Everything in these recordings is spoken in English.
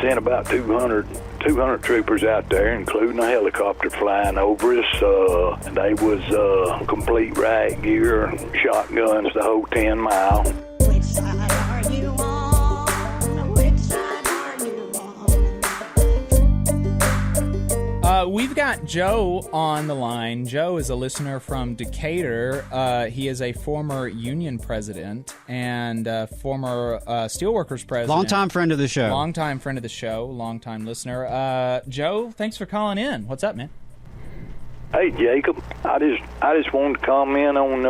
sent about 200 troopers out there, including a helicopter flying over us. They was complete riot gear, shotguns the whole 10 mile. Which side are you on? Which side are you on? We've got Joe on the line. Joe is a listener from Decatur. He is a former union president and former steelworkers president. Longtime friend of the show. Longtime friend of the show. Longtime listener. Joe, thanks for calling in. What's up, man? Hey, Jacob. I just wanted to comment on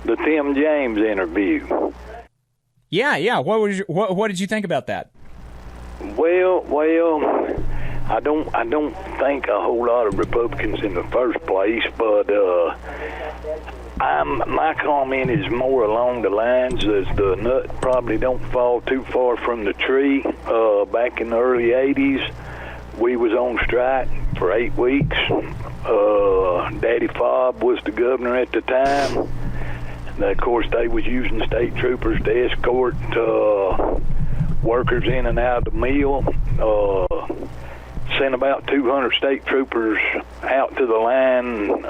the Tim James interview. Yeah. What did you think about that? Well, I don't think a whole lot of Republicans in the first place, but my comment is more along the lines as the nut probably don't fall too far from the tree. Back in the early 80s, we was on strike for 8 weeks. Daddy Fobb was the governor at the time. And of course, they was using state troopers to escort workers in and out of the mill. Sent about 200 state troopers out to the line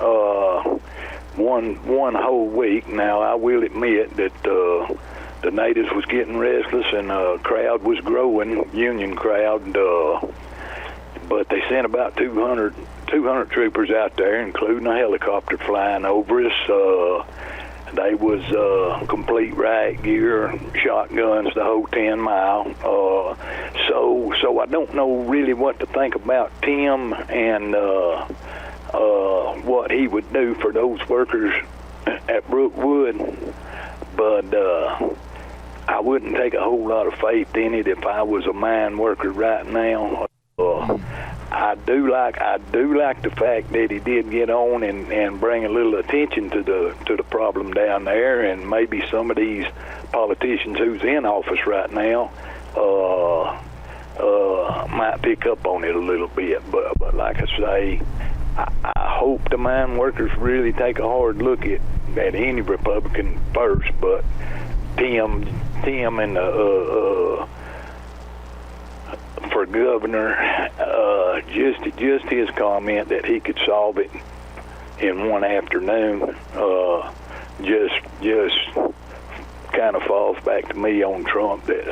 one whole week. Now, I will admit that the natives was getting restless and the crowd was growing, union crowd, but they sent about 200 troopers out there, including a helicopter flying over us. They was complete riot gear, shotguns the whole 10 mile. So I don't know really what to think about Tim and what he would do for those workers at Brookwood. But I wouldn't take a whole lot of faith in it if I was a mine worker right now. I do like the fact that he did get on and bring a little attention to the problem down there, and maybe some of these politicians who's in office right now might pick up on it a little bit. But like I say, I hope the mine workers really take a hard look at any Republican first, but Tim and for governor, just his comment that he could solve it in one afternoon, just kind of falls back to me on Trump that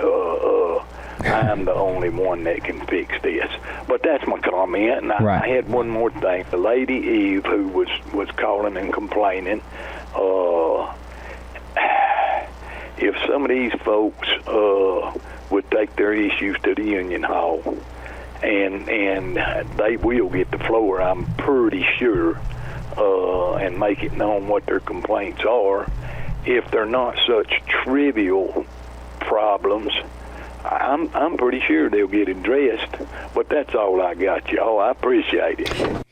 I'm the only one that can fix this. But that's my comment. And Right. I had one more thing. The lady Eve who was calling and complaining. If some of these folks would take their issues to the union hall, and they will get the floor, I'm pretty sure, and make it known what their complaints are. If they're not such trivial problems, I'm pretty sure they'll get addressed. But that's all I got, y'all. I appreciate it.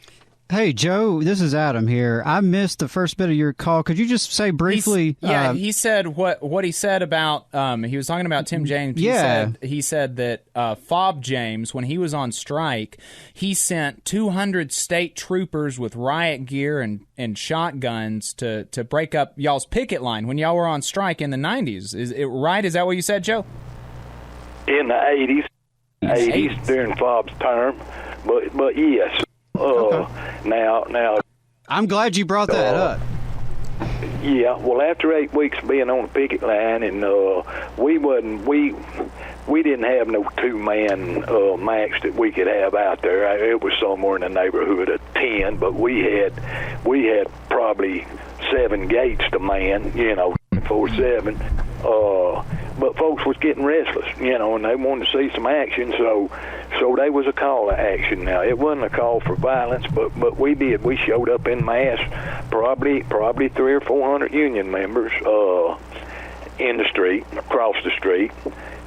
Hey, Joe, this is Adam here. I missed the first bit of your call. Could you just say briefly? He said what he said about. He was talking about Tim James. He said that Fob James, when he was on strike, he sent 200 state troopers with riot gear and shotguns to break up y'all's picket line when y'all were on strike in the 90s. Is it right? Is that what you said, Joe? In the 80s during Fob's term, but yes. Now, I'm glad you brought that up. Yeah, well, after 8 weeks being on the picket line, and we didn't have no 2-man max that we could have out there. It was somewhere in the neighborhood of 10, but we had probably 7 gates to man, 24/7. But folks was getting restless, and they wanted to see some action, so there was a call to action. Now, it wasn't a call for violence, but we did. We showed up in mass, probably 300 or 400 union members in the street, across the street,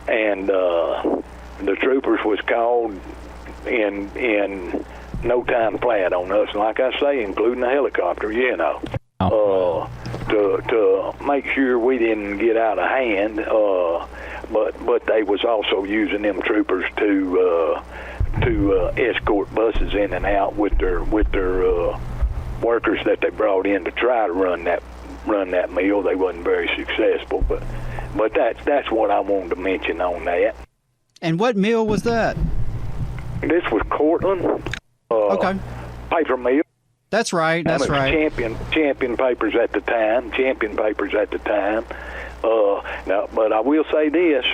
and the troopers was called in no time flat on us, and like I say, including the helicopter, to make sure we didn't get out of hand, but they was also using them troopers to escort buses in and out with their workers that they brought in to try to run that mill. They wasn't very successful, but that's what I wanted to mention on that. And what mill was that? This was Cortland. Okay. Paper mill. That's right. That's right. Champion papers at the time. Now, but I will say this: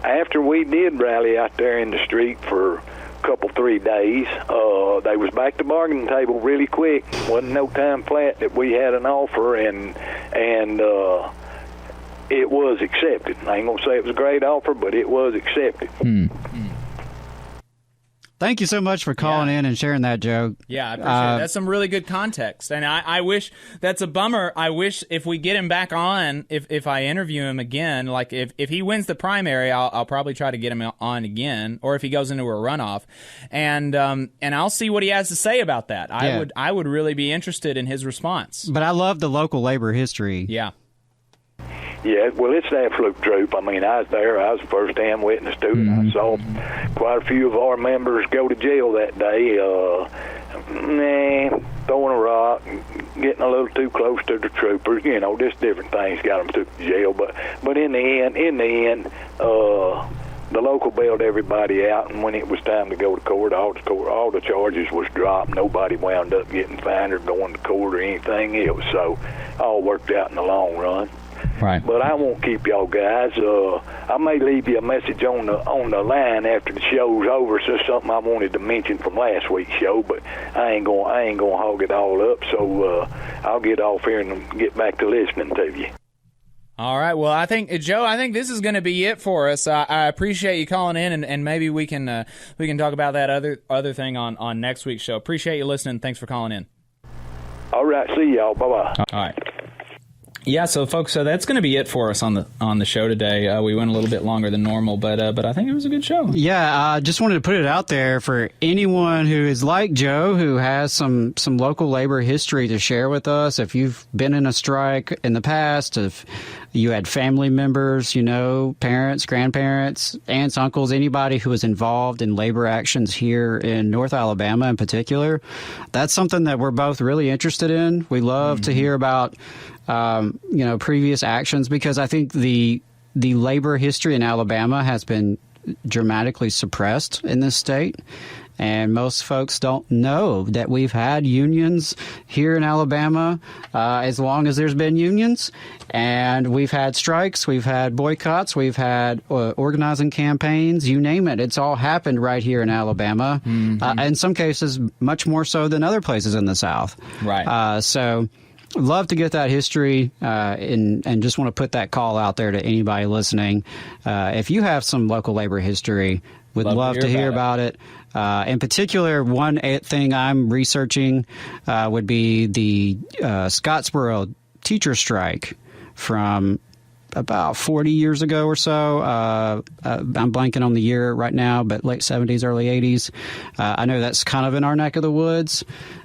after we did rally out there in the street for a couple 3 days, they was back to bargaining table really quick. Wasn't no time flat that we had an offer, and it was accepted. I ain't gonna say it was a great offer, but it was accepted. Thank you so much for calling in and sharing that, Joe. Yeah, I appreciate it. That's some really good context. And I wish, that's a bummer. I wish if we get him back on, if I interview him again, like if he wins the primary, I'll probably try to get him on again, or if he goes into a runoff. And I'll see what he has to say about that. I would really be interested in his response. But I love the local labor history. Yeah. Yeah, well, it's the absolute truth. I mean, I was there. I was a first-hand witness to it. I saw quite a few of our members go to jail that day, throwing a rock, getting a little too close to the troopers. You know, just different things got them to jail. But in the end, the local bailed everybody out, and when it was time to go to court, all the charges was dropped. Nobody wound up getting fined or going to court or anything else. So, all worked out in the long run. Right. But I won't keep y'all guys. I may leave you a message on the line after the show's over. So something I wanted to mention from last week's show, but I ain't gonna hog it all up. So I'll get off here and get back to listening to you. All right. Well, Joe, I think this is going to be it for us. I appreciate you calling in, and maybe we can talk about that other thing on next week's show. Appreciate you listening. Thanks for calling in. All right. See y'all. Bye bye. All right. Yeah, so folks, that's going to be it for us on the show today. We went a little bit longer than normal, but I think it was a good show. Yeah, just wanted to put it out there for anyone who is like Joe, who has some local labor history to share with us. If you've been in a strike in the past, if you had family members, parents, grandparents, aunts, uncles, anybody who was involved in labor actions here in North Alabama in particular, that's something that we're both really interested in. We love to hear about previous actions, because I think the labor history in Alabama has been dramatically suppressed in this state. And most folks don't know that we've had unions here in Alabama as long as there's been unions. And we've had strikes, we've had boycotts, we've had organizing campaigns, you name it. It's all happened right here in Alabama. In some cases, much more so than other places in the South. Right. So love to get that history and just want to put that call out there to anybody listening. If you have some local labor history, would love to hear about it. In particular, one thing I'm researching would be the Scottsboro teacher strike from about 40 years ago or so. I'm blanking on the year right now, but late 70s, early 80s. I know that's kind of in our neck of the woods,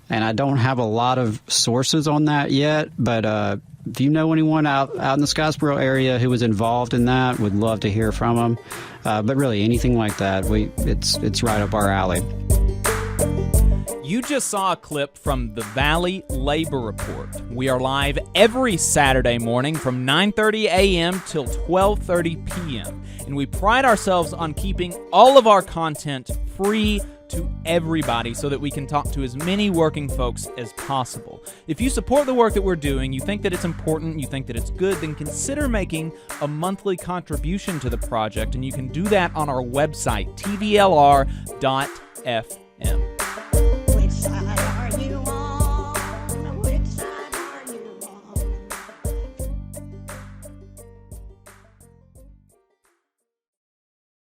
and I don't have a lot of sources on that yet, but if you know anyone out in the Scottsboro area who was involved in that, would love to hear from them. But really, anything like that, it's right up our alley. You just saw a clip from the Valley Labor Report. We are live every Saturday morning from 9:30 a.m. till 12:30 p.m. And we pride ourselves on keeping all of our content free to everybody so that we can talk to as many working folks as possible. If you support the work that we're doing, you think that it's important, you think that it's good, then consider making a monthly contribution to the project, and you can do that on our website, tvlr.fm.